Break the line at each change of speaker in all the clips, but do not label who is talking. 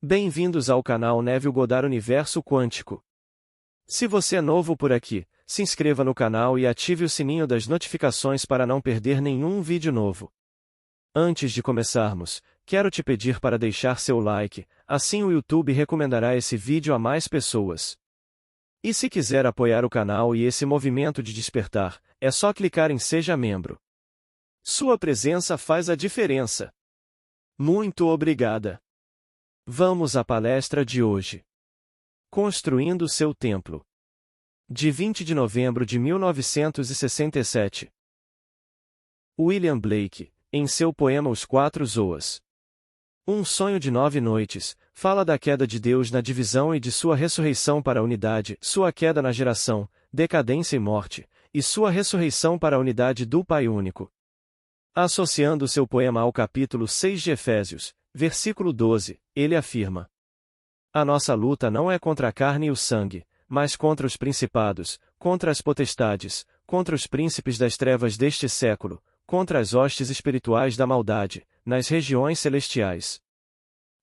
Bem-vindos ao canal Neville Goddard Universo Quântico. Se você é novo por aqui, se inscreva no canal e ative o sininho das notificações para não perder nenhum vídeo novo. Antes de começarmos, quero te pedir para deixar seu like, assim o YouTube recomendará esse vídeo a mais pessoas. E se quiser apoiar o canal e esse movimento de despertar, é só clicar em Seja Membro. Sua presença faz a diferença. Muito obrigada. Vamos à palestra de hoje. Construindo seu templo. De 20 de novembro de 1967. William Blake, em seu poema Os Quatro Zoas. Um sonho de 9 noites, fala da queda de Deus na divisão e de sua ressurreição para a unidade, sua queda na geração, decadência e morte, e sua ressurreição para a unidade do Pai único. Associando seu poema ao capítulo 6 de Efésios, versículo 12, ele afirma: A nossa luta não é contra a carne e o sangue, mas contra os principados, contra as potestades, contra os príncipes das trevas deste século, contra as hostes espirituais da maldade, nas regiões celestiais.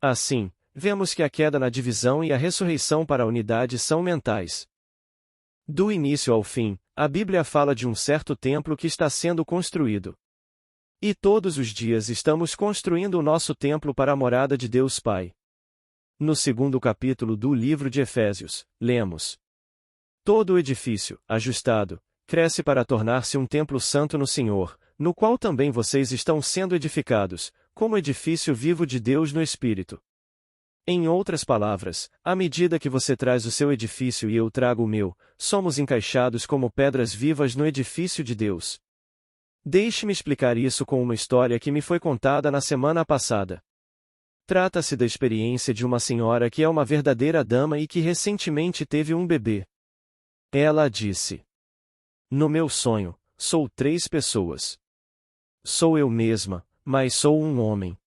Assim, vemos que a queda na divisão e a ressurreição para a unidade são mentais. Do início ao fim, a Bíblia fala de um certo templo que está sendo construído. E todos os dias estamos construindo o nosso templo para a morada de Deus Pai. No segundo capítulo do livro de Efésios, lemos: Todo o edifício, ajustado, cresce para tornar-se um templo santo no Senhor, no qual também vocês estão sendo edificados, como edifício vivo de Deus no Espírito. Em outras palavras, à medida que você traz o seu edifício e eu trago o meu, somos encaixados como pedras vivas no edifício de Deus. Deixe-me explicar isso com uma história que me foi contada na semana passada. Trata-se da experiência de uma senhora que é uma verdadeira dama e que recentemente teve um bebê. Ela disse: No meu sonho, sou 3 pessoas. Sou eu mesma, mas sou um homem.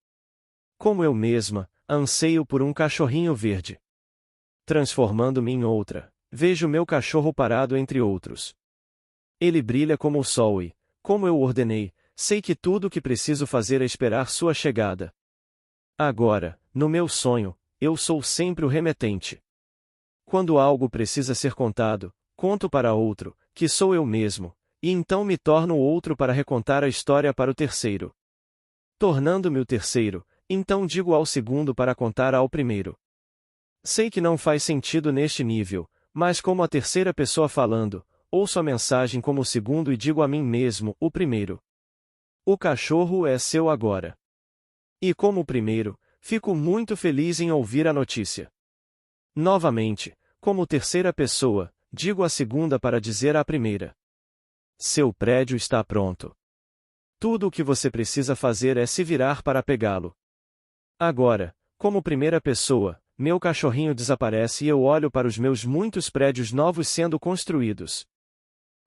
Como eu mesma, anseio por um cachorrinho verde. Transformando-me em outra, vejo meu cachorro parado entre outros. Ele brilha como o sol e, como eu ordenei, sei que tudo o que preciso fazer é esperar sua chegada. Agora, no meu sonho, eu sou sempre o remetente. Quando algo precisa ser contado, conto para outro, que sou eu mesmo, e então me torno o outro para recontar a história para o terceiro. Tornando-me o terceiro, então digo ao segundo para contar ao primeiro. Sei que não faz sentido neste nível, mas como a terceira pessoa falando, ouço a mensagem como o segundo e digo a mim mesmo, o primeiro. O cachorro é seu agora. E como o primeiro, fico muito feliz em ouvir a notícia. Novamente, como terceira pessoa, digo a segunda para dizer à primeira: Seu prédio está pronto. Tudo o que você precisa fazer é se virar para pegá-lo. Agora, como primeira pessoa, meu cachorrinho desaparece e eu olho para os meus muitos prédios novos sendo construídos.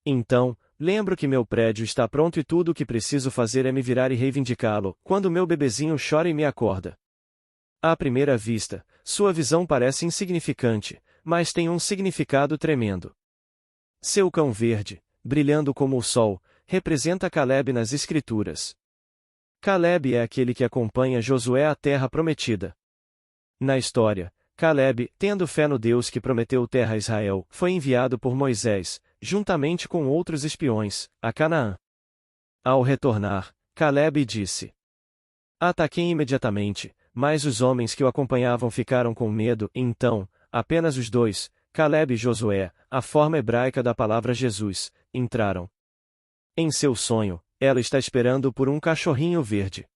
Então, lembro que meu prédio está pronto e tudo o que preciso fazer é me virar e reivindicá-lo, quando meu bebezinho chora e me acorda. À primeira vista, sua visão parece insignificante, mas tem um significado tremendo. Seu cão verde, brilhando como o sol, representa Caleb nas Escrituras. Caleb é aquele que acompanha Josué à terra prometida. Na história, Caleb, tendo fé no Deus que prometeu terra a Israel, foi enviado por Moisés, juntamente com outros espiões, a Canaã. Ao retornar, Caleb disse: Ataquei imediatamente, mas os homens que o acompanhavam ficaram com medo, e então, apenas os 2, Caleb e Josué, a forma hebraica da palavra Jesus, entraram. Em seu sonho, ela está esperando por um cachorrinho verde.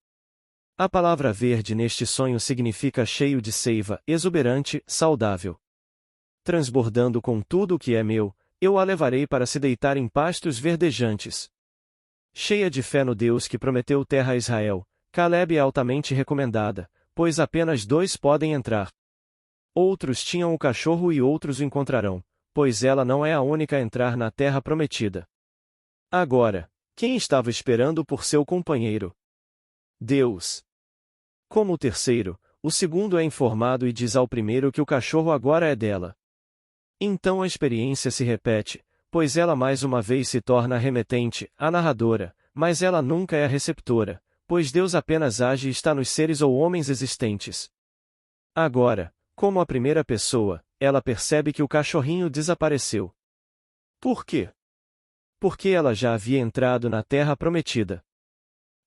A palavra verde neste sonho significa cheio de seiva, exuberante, saudável. Transbordando com tudo o que é meu, eu a levarei para se deitar em pastos verdejantes. Cheia de fé no Deus que prometeu terra a Israel, Caleb é altamente recomendada, pois apenas 2 podem entrar. Outros tinham o cachorro e outros o encontrarão, pois ela não é a única a entrar na terra prometida. Agora, quem estava esperando por seu companheiro? Deus. Como o terceiro, o segundo é informado e diz ao primeiro que o cachorro agora é dela. Então a experiência se repete, pois ela mais uma vez se torna a remetente, a narradora, mas ela nunca é a receptora, pois Deus apenas age e está nos seres ou homens existentes. Agora, como a primeira pessoa, ela percebe que o cachorrinho desapareceu. Por quê? Porque ela já havia entrado na Terra Prometida.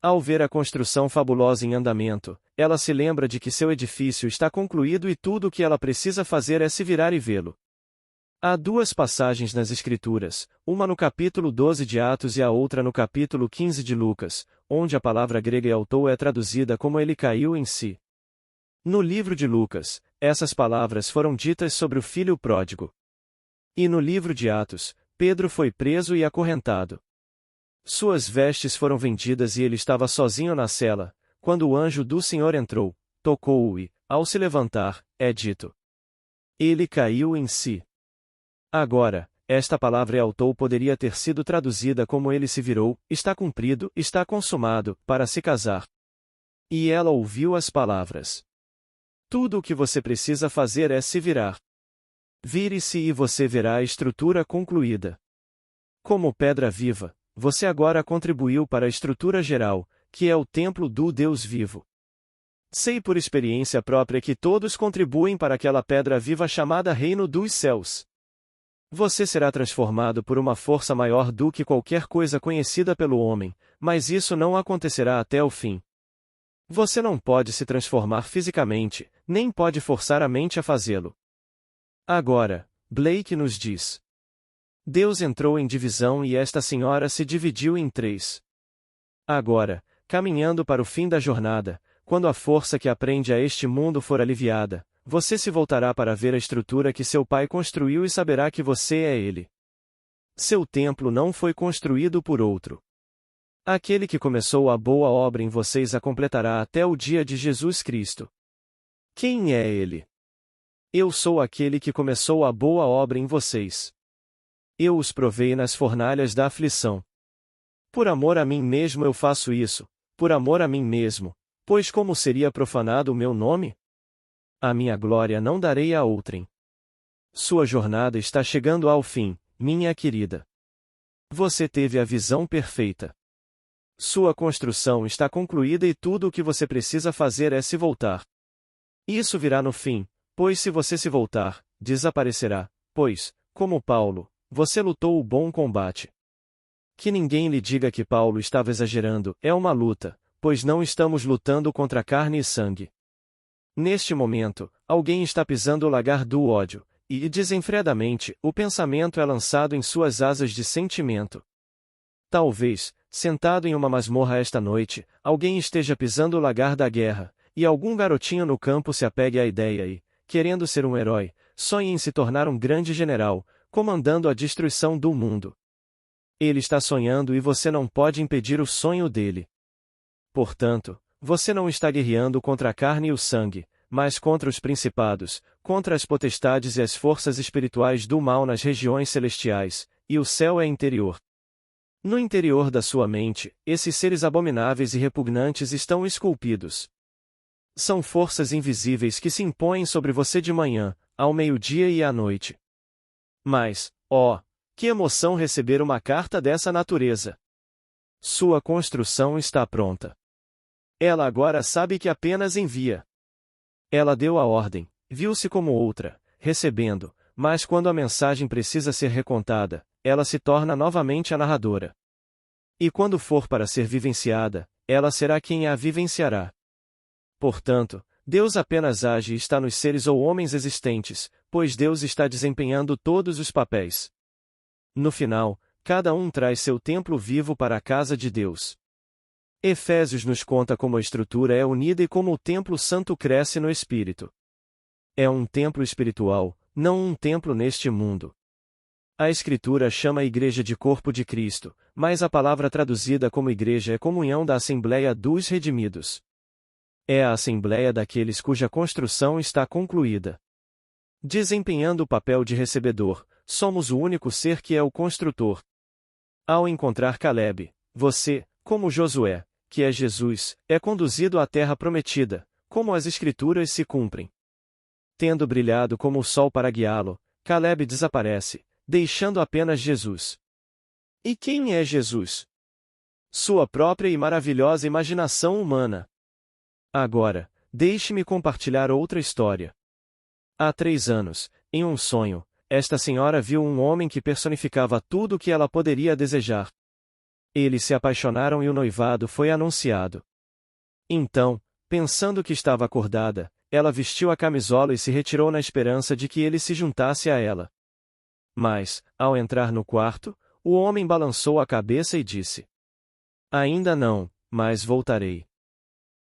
Ao ver a construção fabulosa em andamento, ela se lembra de que seu edifício está concluído e tudo o que ela precisa fazer é se virar e vê-lo. Há duas passagens nas Escrituras, uma no capítulo 12 de Atos e a outra no capítulo 15 de Lucas, onde a palavra grega eautou é traduzida como ele caiu em si. No livro de Lucas, essas palavras foram ditas sobre o filho pródigo. E no livro de Atos, Pedro foi preso e acorrentado. Suas vestes foram vendidas e ele estava sozinho na cela, quando o anjo do Senhor entrou, tocou-o e, ao se levantar, é dito: ele caiu em si. Agora, esta palavra eautou poderia ter sido traduzida como ele se virou, está cumprido, está consumado, para se casar. E ela ouviu as palavras. Tudo o que você precisa fazer é se virar. Vire-se e você verá a estrutura concluída. Como pedra viva, você agora contribuiu para a estrutura geral, que é o templo do Deus vivo. Sei por experiência própria que todos contribuem para aquela pedra viva chamada Reino dos Céus. Você será transformado por uma força maior do que qualquer coisa conhecida pelo homem, mas isso não acontecerá até o fim. Você não pode se transformar fisicamente, nem pode forçar a mente a fazê-lo. Agora, Blake nos diz: Deus entrou em divisão e esta senhora se dividiu em 3. Agora, caminhando para o fim da jornada, quando a força que aprende a este mundo for aliviada, você se voltará para ver a estrutura que seu pai construiu e saberá que você é ele. Seu templo não foi construído por outro. Aquele que começou a boa obra em vocês a completará até o dia de Jesus Cristo. Quem é ele? Eu sou aquele que começou a boa obra em vocês. Eu os provei nas fornalhas da aflição. Por amor a mim mesmo eu faço isso, por amor a mim mesmo, pois como seria profanado o meu nome? A minha glória não darei a outrem. Sua jornada está chegando ao fim, minha querida. Você teve a visão perfeita. Sua construção está concluída e tudo o que você precisa fazer é se voltar. Isso virá no fim, pois se você se voltar, desaparecerá, pois, como Paulo, você lutou o bom combate. Que ninguém lhe diga que Paulo estava exagerando, é uma luta, pois não estamos lutando contra carne e sangue. Neste momento, alguém está pisando o lagar do ódio, e, desenfreadamente, o pensamento é lançado em suas asas de sentimento. Talvez, sentado em uma masmorra esta noite, alguém esteja pisando o lagar da guerra, e algum garotinho no campo se apegue à ideia e, querendo ser um herói, sonhe em se tornar um grande general, comandando a destruição do mundo. Ele está sonhando e você não pode impedir o sonho dele. Portanto, você não está guerreando contra a carne e o sangue, mas contra os principados, contra as potestades e as forças espirituais do mal nas regiões celestiais, e o céu é interior. No interior da sua mente, esses seres abomináveis e repugnantes estão esculpidos. São forças invisíveis que se impõem sobre você de manhã, ao meio-dia e à noite. Mas, que emoção receber uma carta dessa natureza! Sua construção está pronta. Ela agora sabe que apenas envia. Ela deu a ordem, viu-se como outra, recebendo, mas quando a mensagem precisa ser recontada, ela se torna novamente a narradora. E quando for para ser vivenciada, ela será quem a vivenciará. Portanto, Deus apenas age e está nos seres ou homens existentes, pois Deus está desempenhando todos os papéis. No final, cada um traz seu templo vivo para a casa de Deus. Efésios nos conta como a estrutura é unida e como o templo santo cresce no espírito. É um templo espiritual, não um templo neste mundo. A Escritura chama a igreja de corpo de Cristo, mas a palavra traduzida como igreja é comunhão da Assembleia dos Redimidos. É a Assembleia daqueles cuja construção está concluída. Desempenhando o papel de recebedor, somos o único ser que é o construtor. Ao encontrar Caleb, você, como Josué, que é Jesus, é conduzido à terra prometida, como as Escrituras se cumprem. Tendo brilhado como o sol para guiá-lo, Caleb desaparece, deixando apenas Jesus. E quem é Jesus? Sua própria e maravilhosa imaginação humana. Agora, deixe-me compartilhar outra história. Há 3 anos, em um sonho, esta senhora viu um homem que personificava tudo o que ela poderia desejar. Eles se apaixonaram e o noivado foi anunciado. Então, pensando que estava acordada, ela vestiu a camisola e se retirou na esperança de que ele se juntasse a ela. Mas, ao entrar no quarto, o homem balançou a cabeça e disse: Ainda não, mas voltarei.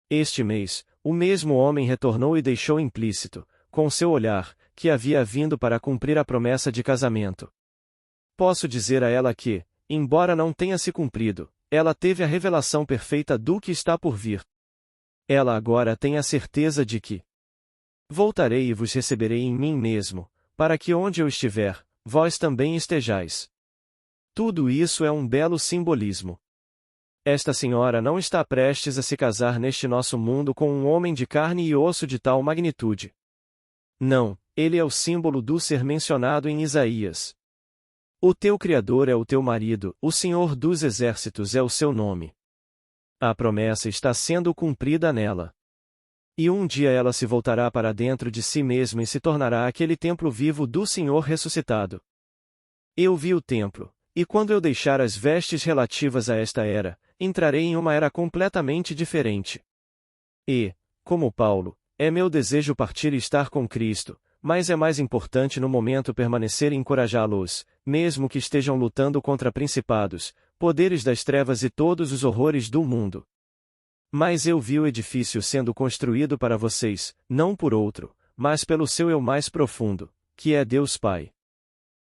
Este mês, o mesmo homem retornou e deixou implícito, com seu olhar, que havia vindo para cumprir a promessa de casamento. Posso dizer a ela que, embora não tenha se cumprido, ela teve a revelação perfeita do que está por vir. Ela agora tem a certeza de que voltarei e vos receberei em mim mesmo, para que onde eu estiver, vós também estejais. Tudo isso é um belo simbolismo. Esta senhora não está prestes a se casar neste nosso mundo com um homem de carne e osso de tal magnitude. Não, ele é o símbolo do ser mencionado em Isaías. O teu Criador é o teu marido, o Senhor dos Exércitos é o seu nome. A promessa está sendo cumprida nela. E um dia ela se voltará para dentro de si mesma e se tornará aquele templo vivo do Senhor ressuscitado. Eu vi o templo, e quando eu deixar as vestes relativas a esta era, entrarei em uma era completamente diferente. E, como Paulo, é meu desejo partir e estar com Cristo, mas é mais importante no momento permanecer e encorajá-los, mesmo que estejam lutando contra principados, poderes das trevas e todos os horrores do mundo. Mas eu vi o edifício sendo construído para vocês, não por outro, mas pelo seu eu mais profundo, que é Deus Pai.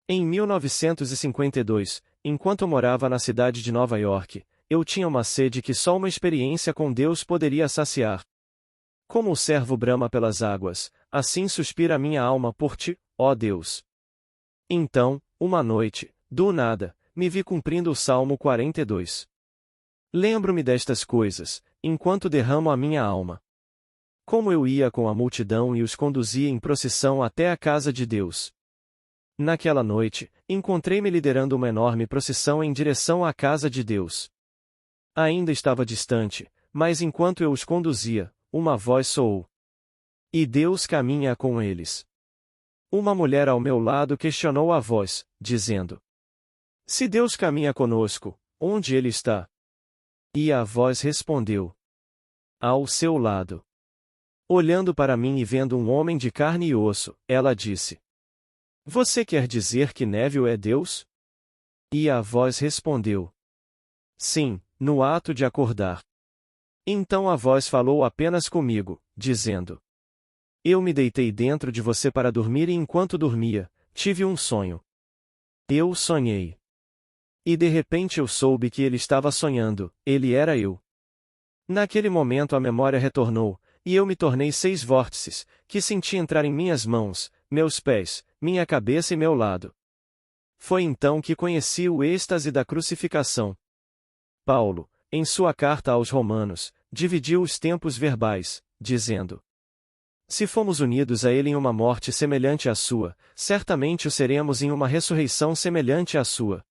Em 1952, enquanto morava na cidade de Nova York, eu tinha uma sede que só uma experiência com Deus poderia saciar. Como o servo brama pelas águas, assim suspira a minha alma por ti, ó Deus. Então, uma noite, do nada, me vi cumprindo o Salmo 42. Lembro-me destas coisas, enquanto derramo a minha alma. Como eu ia com a multidão e os conduzia em procissão até a casa de Deus. Naquela noite, encontrei-me liderando uma enorme procissão em direção à casa de Deus. Ainda estava distante, mas enquanto eu os conduzia, uma voz soou. E Deus caminha com eles. Uma mulher ao meu lado questionou a voz, dizendo: Se Deus caminha conosco, onde Ele está? E a voz respondeu: Ao seu lado. Olhando para mim e vendo um homem de carne e osso, ela disse: Você quer dizer que Neville é Deus? E a voz respondeu: Sim, no ato de acordar. Então a voz falou apenas comigo, dizendo: Eu me deitei dentro de você para dormir e enquanto dormia, tive um sonho. Eu sonhei. E de repente eu soube que ele estava sonhando, ele era eu. Naquele momento a memória retornou, e eu me tornei 6 vórtices, que senti entrar em minhas mãos, meus pés, minha cabeça e meu lado. Foi então que conheci o êxtase da crucificação. Paulo, em sua carta aos Romanos, dividiu os tempos verbais, dizendo: Se fomos unidos a ele em uma morte semelhante à sua, certamente o seremos em uma ressurreição semelhante à sua.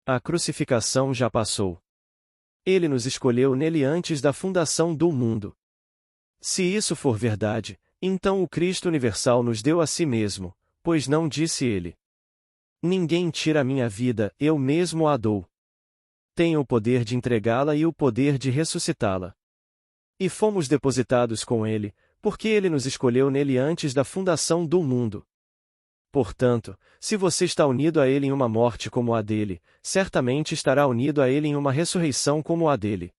A crucificação já passou. Ele nos escolheu nele antes da fundação do mundo. Se isso for verdade, então o Cristo universal nos deu a si mesmo, pois não disse ele: Ninguém tira a minha vida, eu mesmo a dou. Tenho o poder de entregá-la e o poder de ressuscitá-la. E fomos depositados com ele, porque ele nos escolheu nele antes da fundação do mundo. Portanto, se você está unido a ele em uma morte como a dele, certamente estará unido a ele em uma ressurreição como a dele.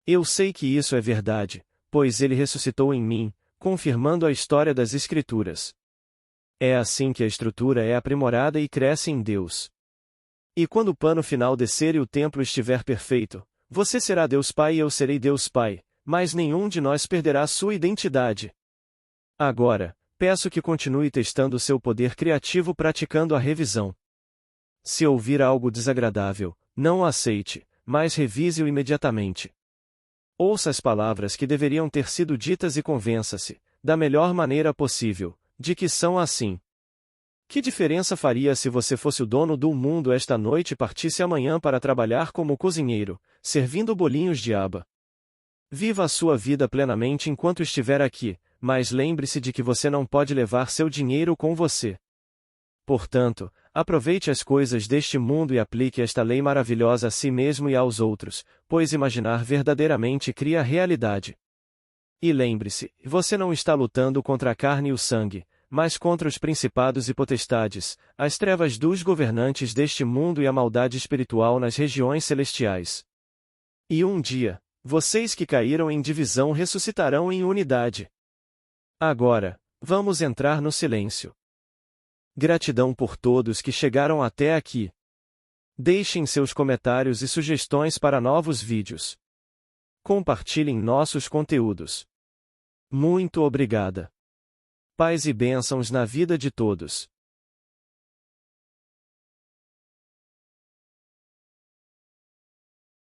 Eu sei que isso é verdade, pois ele ressuscitou em mim, confirmando a história das Escrituras. É assim que a estrutura é aprimorada e cresce em Deus. E quando o pano final descer e o templo estiver perfeito, você será Deus Pai e eu serei Deus Pai, mas nenhum de nós perderá sua identidade. Agora, peço que continue testando seu poder criativo praticando a revisão. Se ouvir algo desagradável, não o aceite, mas revise-o imediatamente. Ouça as palavras que deveriam ter sido ditas e convença-se, da melhor maneira possível, de que são assim. Que diferença faria se você fosse o dono do mundo esta noite e partisse amanhã para trabalhar como cozinheiro, servindo bolinhos de aba? Viva a sua vida plenamente enquanto estiver aqui, mas lembre-se de que você não pode levar seu dinheiro com você. Portanto, aproveite as coisas deste mundo e aplique esta lei maravilhosa a si mesmo e aos outros, pois imaginar verdadeiramente cria realidade. E lembre-se, você não está lutando contra a carne e o sangue, mas contra os principados e potestades, as trevas dos governantes deste mundo e a maldade espiritual nas regiões celestiais. E um dia, vocês que caíram em divisão ressuscitarão em unidade. Agora, vamos entrar no silêncio. Gratidão por todos que chegaram até aqui. Deixem seus comentários e sugestões para novos vídeos. Compartilhem nossos conteúdos. Muito obrigada. Paz e bênçãos na vida de todos.